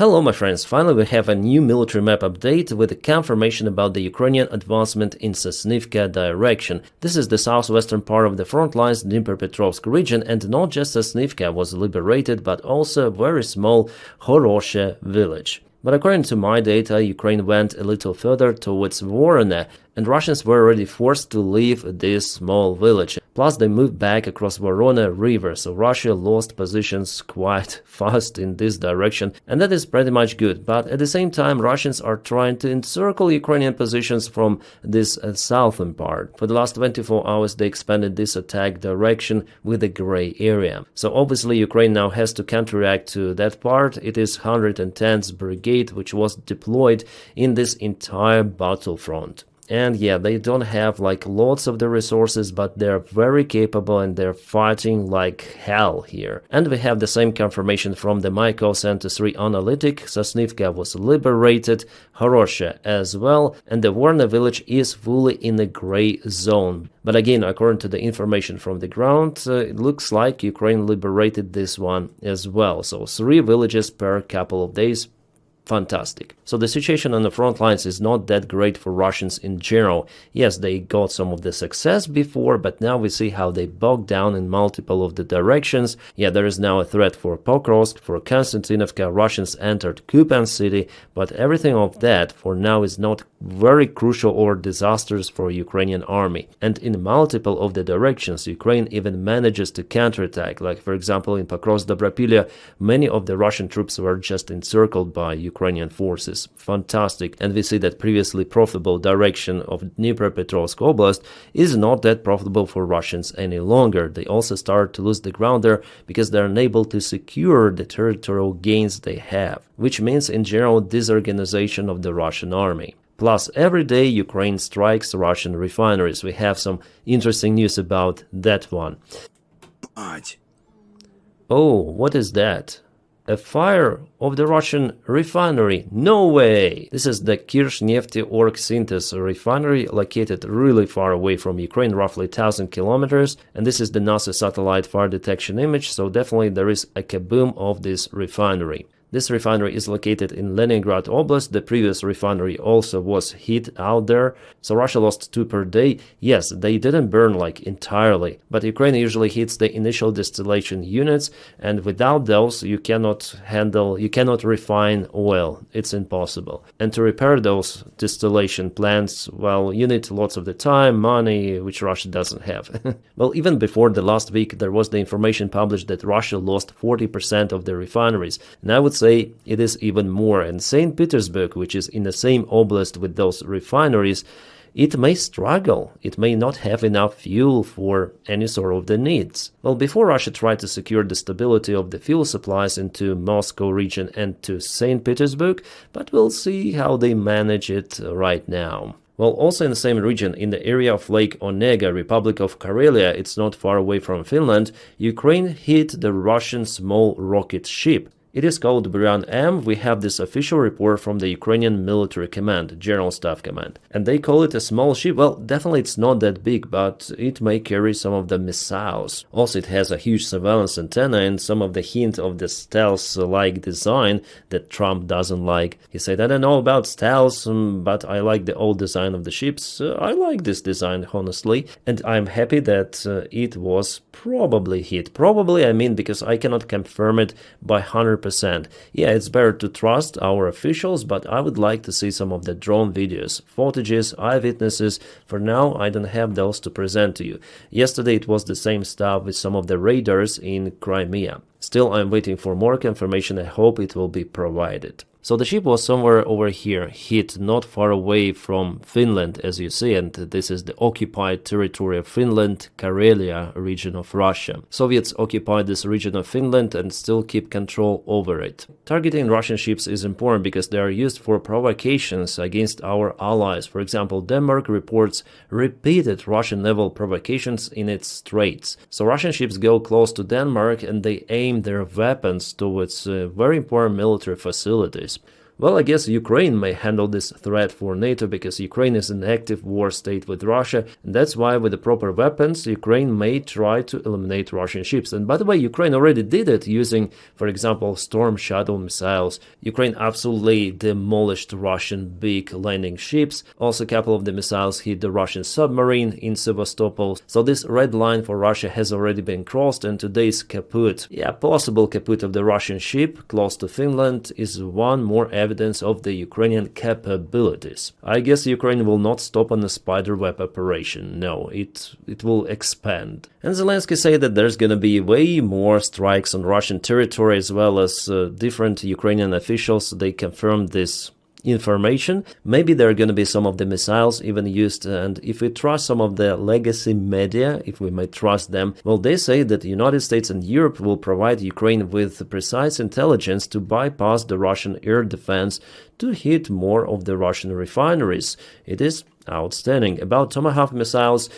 Hello my friends, finally we have a new military map update with a confirmation about the Ukrainian advancement in Sosnivka direction. This is the southwestern part of the front lines Dnipropetrovsk region, and not just Sosnivka was liberated but also a very small Horoshe village. But according to my data, Ukraine went a little further towards Vorona, and Russians were already forced to leave this small village. Plus they moved back across Vorona river, so Russia lost positions quite fast in this direction, and that is pretty much good. But at the same time, Russians are trying to encircle Ukrainian positions from this southern part. For the last 24 hours they expanded this attack direction with a gray area. So obviously Ukraine now has to counteract to that part. It is 110th Brigade which was deployed in this entire battlefront. And yeah, they don't have like lots of the resources, but they're very capable and they're fighting like hell here. And we have the same confirmation from the Mykol Center 3 analytic. Sosnivka was liberated, Horoshe as well, and the Vorna village is fully in the gray zone. But again, according to the information from the ground, it looks like Ukraine liberated this one as well. So 3 villages per couple of days. Fantastic. So the situation on the front lines is not that great for Russians in general. Yes, they got some of the success before, but now we see how they bogged down in multiple of the directions. Yeah, there is now a threat for Pokrovsk, for Konstantinovka. Russians entered Kupiansk city, but everything of that for now is not very crucial or disastrous for Ukrainian army. And in multiple of the directions, Ukraine even manages to counterattack. Like for example, in Pokrovsk-Dobropilya, many of the Russian troops were just encircled by Ukrainian forces. Fantastic. And we see that previously profitable direction of Dnipropetrovsk Oblast is not that profitable for Russians any longer. They also start to lose the ground there because they're unable to secure the territorial gains they have, which means in general disorganization of the Russian army. Plus, every day Ukraine strikes Russian refineries. We have some interesting news about that one. Oh, what is that? A fire of the Russian refinery? No way! This is the Kirchnefteorg-Synthos refinery located really far away from Ukraine, roughly 1000 kilometers. And this is the NASA satellite fire detection image, so definitely there is a kaboom of this refinery. This refinery is located in Leningrad Oblast. The previous refinery also was hit out there. So Russia lost 2 per day. Yes, they didn't burn like entirely, but Ukraine usually hits the initial distillation units, and without those you cannot refine oil. It's impossible. And to repair those distillation plants, well, you need lots of the time, money, which Russia doesn't have. Well, even before the last week, there was the information published that Russia lost 40% of the refineries. And I would say it is even more. And St. Petersburg, which is in the same oblast with those refineries, it may struggle. It may not have enough fuel for any sort of the needs. Well, before Russia tried to secure the stability of the fuel supplies into Moscow region and to St. Petersburg, but we'll see how they manage it right now. Well, also in the same region, in the area of Lake Onega, Republic of Karelia, it's not far away from Finland, Ukraine hit the Russian small rocket ship. It is called Buran M. We have this official report from the Ukrainian Military Command, General Staff Command. And they call it a small ship. Well, definitely it's not that big, but it may carry some of the missiles. Also, it has a huge surveillance antenna and some of the hint of the stealth-like design that Trump doesn't like. He said, I don't know about stealth, but I like the old design of the ships. I like this design, honestly. And I'm happy that it was probably hit. Probably, I mean, because I cannot confirm it by 100%. Yeah, it's better to trust our officials, but I would like to see some of the drone videos, footages, eyewitnesses. For now, I don't have those to present to you. Yesterday it was the same stuff with some of the radars in Crimea. Still, I'm waiting for more confirmation. I hope it will be provided. So the ship was somewhere over here, hit not far away from Finland, as you see, and this is the occupied territory of Finland, Karelia region of Russia. Soviets occupied this region of Finland and still keep control over it. Targeting Russian ships is important because they are used for provocations against our allies. For example, Denmark reports repeated Russian naval provocations in its straits. So Russian ships go close to Denmark and they aim their weapons towards very important military facilities. Well, I guess Ukraine may handle this threat for NATO because Ukraine is an active war state with Russia, and that's why with the proper weapons, Ukraine may try to eliminate Russian ships. And by the way, Ukraine already did it using, for example, Storm Shadow missiles. Ukraine absolutely demolished Russian big landing ships. Also, a couple of the missiles hit the Russian submarine in Sevastopol. So this red line for Russia has already been crossed, and today's kaput, possible kaput of the Russian ship close to Finland is one more evidence of the Ukrainian capabilities. I guess Ukraine will not stop on the spiderweb operation. No, it will expand. And Zelensky said that there's gonna be way more strikes on Russian territory, as well as different Ukrainian officials. They confirmed this information. Maybe there are going to be some of the missiles even used, and if we trust some of the legacy media, if we may trust them, well, they say that the United States and Europe will provide Ukraine with precise intelligence to bypass the Russian air defense to hit more of the Russian refineries. It is outstanding. About Tomahawk missiles,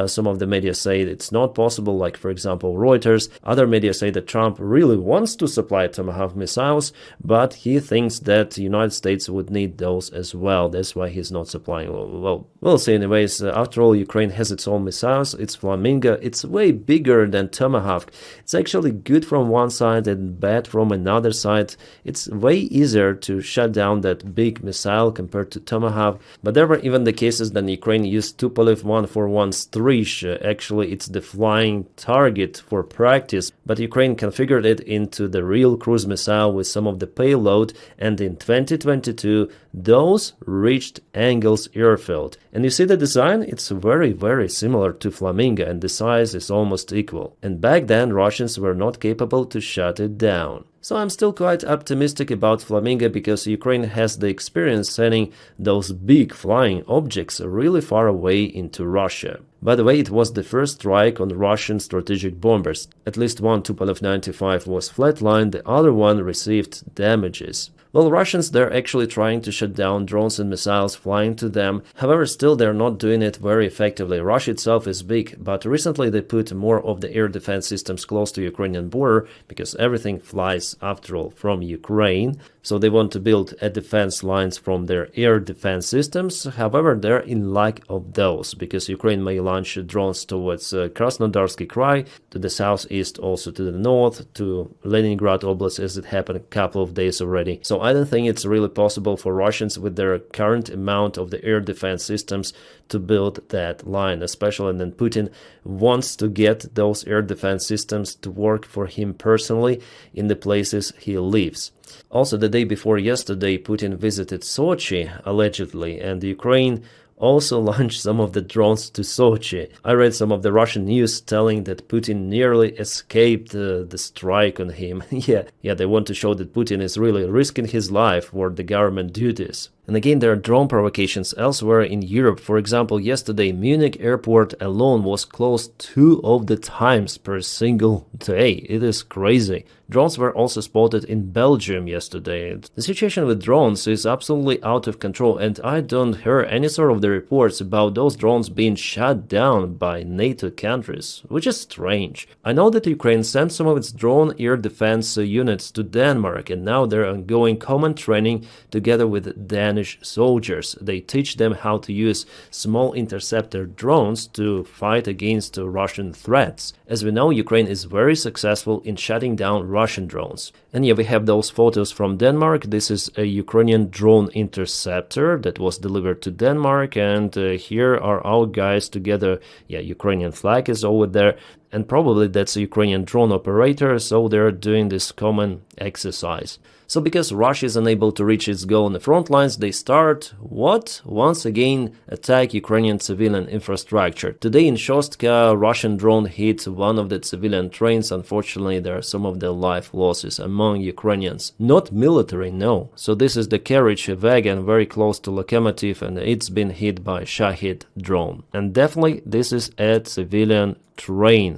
some of the media say it's not possible, like for example Reuters. Other media say that Trump really wants to supply Tomahawk missiles, but he thinks that the United States would need those as well. That's why he's not supplying. Well, we'll see anyways. After all, Ukraine has its own missiles. It's Flamingo. It's way bigger than Tomahawk. It's actually good from one side and bad from another side. It's way easier to shut down that big missile compared to Tomahawk, but there were even the cases then Ukraine used Tupolev 141 Strysh. Actually, it's the flying target for practice, but Ukraine configured it into the real cruise missile with some of the payload, and in 2022, those reached Engels airfield. And you see the design? It's very, very similar to Flamingo, and the size is almost equal. And back then, Russians were not capable to shut it down. So I'm still quite optimistic about Flamingo because Ukraine has the experience sending those big flying objects really far away into Russia. By the way, it was the first strike on Russian strategic bombers. At least one Tupolev 95 was flatlined, the other one received damages. Well, Russians, they're actually trying to shut down drones and missiles flying to them. However, still they're not doing it very effectively. Russia itself is big, but recently they put more of the air defense systems close to Ukrainian border because everything flies, after all, from Ukraine. So they want to build defense lines from their air defense systems. However, they're in lack of those because Ukraine may launch drones towards Krasnodarsky Krai, to the southeast, also to the north, to Leningrad Oblast, as it happened a couple of days already. So I don't think it's really possible for Russians with their current amount of the air defense systems to build that line, especially when Putin wants to get those air defense systems to work for him personally in the places he lives. Also, the day before yesterday, Putin visited Sochi, allegedly, and Ukraine also launched some of the drones to Sochi. I read some of the Russian news telling that Putin nearly escaped the strike on him. Yeah, they want to show that Putin is really risking his life for the government duties. And again, there are drone provocations elsewhere in Europe. For example, yesterday, Munich airport alone was closed 2 of the times per single day. It is crazy. Drones were also spotted in Belgium yesterday. The situation with drones is absolutely out of control, and I don't hear any sort of the reports about those drones being shut down by NATO countries, which is strange. I know that Ukraine sent some of its drone air defense units to Denmark, and now they're undergoing common training together with Danish soldiers. They teach them how to use small interceptor drones to fight against Russian threats. As we know, Ukraine is very successful in shutting down Russian drones. And yeah, we have those photos from Denmark. This is a Ukrainian drone interceptor that was delivered to Denmark, and here are our guys together. Yeah, Ukrainian flag is over there, and probably that's a Ukrainian drone operator, so they're doing this common exercise. So because Russia is unable to reach its goal on the front lines, they start, what? Once again, attack Ukrainian civilian infrastructure. Today in Shostka, Russian drone hit one of the civilian trains. Unfortunately, there are some of the life losses among Ukrainians. Not military, no. So this is the carriage wagon very close to locomotive, and it's been hit by Shahid drone. And definitely this is a civilian train.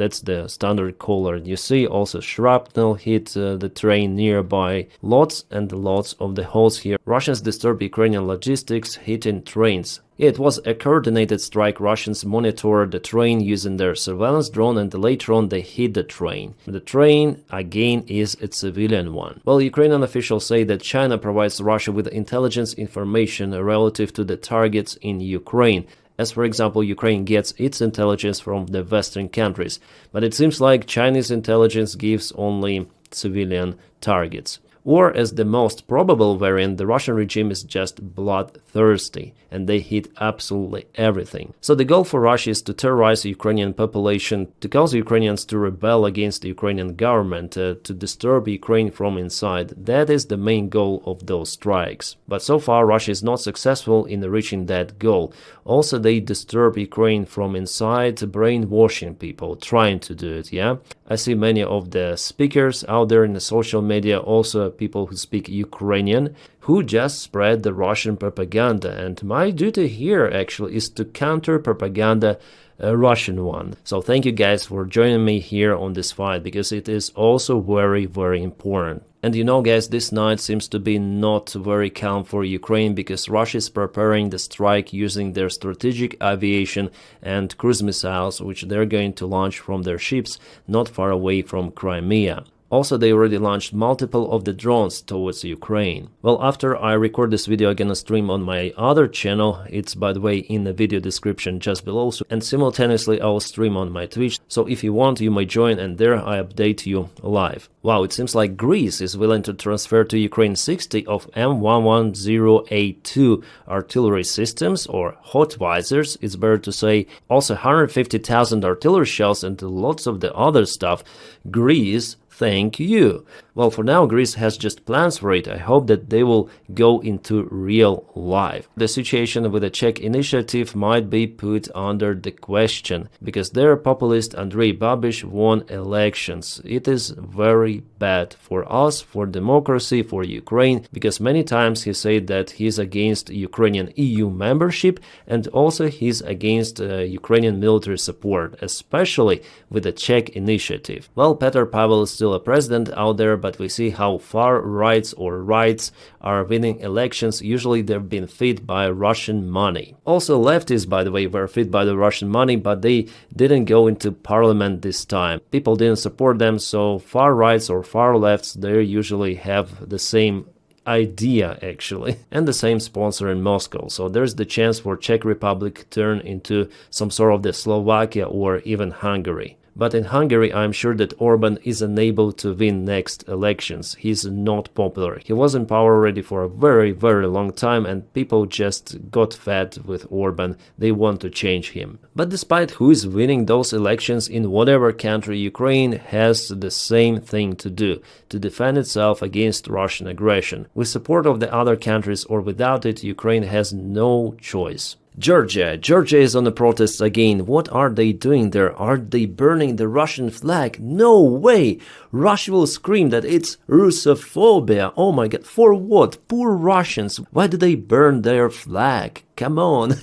That's the standard color. You see also shrapnel hit the train nearby. Lots and lots of the holes here. Russians disturb Ukrainian logistics, hitting trains. It was a coordinated strike. Russians monitored the train using their surveillance drone, and later on they hit the train. The train, again, is a civilian one. Well, Ukrainian officials say that China provides Russia with intelligence information relative to the targets in Ukraine. As for example, Ukraine gets its intelligence from the Western countries, but it seems like Chinese intelligence gives only civilian targets. Or, as the most probable variant, the Russian regime is just bloodthirsty, and they hit absolutely everything. So the goal for Russia is to terrorize the Ukrainian population, to cause Ukrainians to rebel against the Ukrainian government, to disturb Ukraine from inside. That is the main goal of those strikes. But so far, Russia is not successful in reaching that goal. Also, they disturb Ukraine from inside, brainwashing people, trying to do it, yeah? I see many of the speakers out there in the social media, also people who speak Ukrainian, who just spread the Russian propaganda. And my duty here actually is to counter propaganda, a Russian one. So thank you guys for joining me here on this fight, because it is also very, very important. And you know, guys, this night seems to be not very calm for Ukraine, because Russia is preparing the strike using their strategic aviation and cruise missiles, which they're going to launch from their ships not far away from Crimea. Also, they already launched multiple of the drones towards Ukraine. Well, after I record this video, I'm gonna stream on my other channel. It's, by the way, in the video description just below. And simultaneously, I'll stream on my Twitch. So if you want, you may join, and there I update you live. Wow, it seems like Greece is willing to transfer to Ukraine 60 of M110A2 artillery systems, or Hotvisors, it's better to say. Also 150,000 artillery shells and lots of the other stuff. Greece, thank you. Well, for now, Greece has just plans for it. I hope that they will go into real life. The situation with the Czech initiative might be put under the question, because their populist Andrej Babiš won elections. It is very bad for us, for democracy, for Ukraine, because many times he said that he's against Ukrainian EU membership, and also he's against Ukrainian military support, especially with the Czech initiative. Well, Petr Pavel is still a president out there, but we see how far rights are winning elections. Usually they've been fed by Russian money. Also, leftists, by the way, were fed by the Russian money, but they didn't go into parliament this time. People didn't support them, so far rights or far lefts, they usually have the same idea actually, and the same sponsor in Moscow. So there's the chance for Czech Republic turn into some sort of the Slovakia or even Hungary. But in Hungary, I'm sure that Orban is unable to win next elections. He's not popular. He was in power already for a very, very long time, and people just got fed with Orban. They want to change him. But despite who is winning those elections in whatever country, Ukraine has the same thing to do, to defend itself against Russian aggression. With support of the other countries or without it, Ukraine has no choice. Georgia is on the protests again. What are they doing there? Are they burning the Russian flag? No way! Russia will scream that it's Russophobia. Oh my god, for what? Poor Russians. Why do they burn their flag? Come on.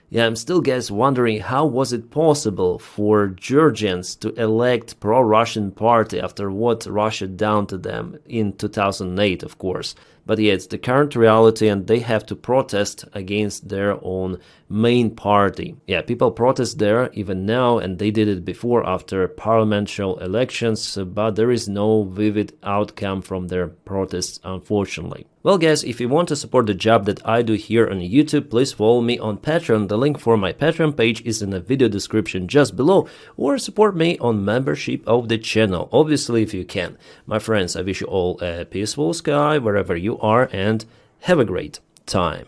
Yeah, I'm still, guys, wondering how was it possible for Georgians to elect pro-Russian party after what Russia done to them in 2008, of course. But yeah, it's the current reality, and they have to protest against their own main party. Yeah, people protest there even now, and they did it before after parliamentary elections, but there is no vivid outcome from their protests, unfortunately. Well, guys, if you want to support the job that I do here on YouTube, please follow me on Patreon. The link for my Patreon page is in the video description just below, or support me on membership of the channel, obviously, if you can. My friends, I wish you all a peaceful sky wherever you are, and have a great time.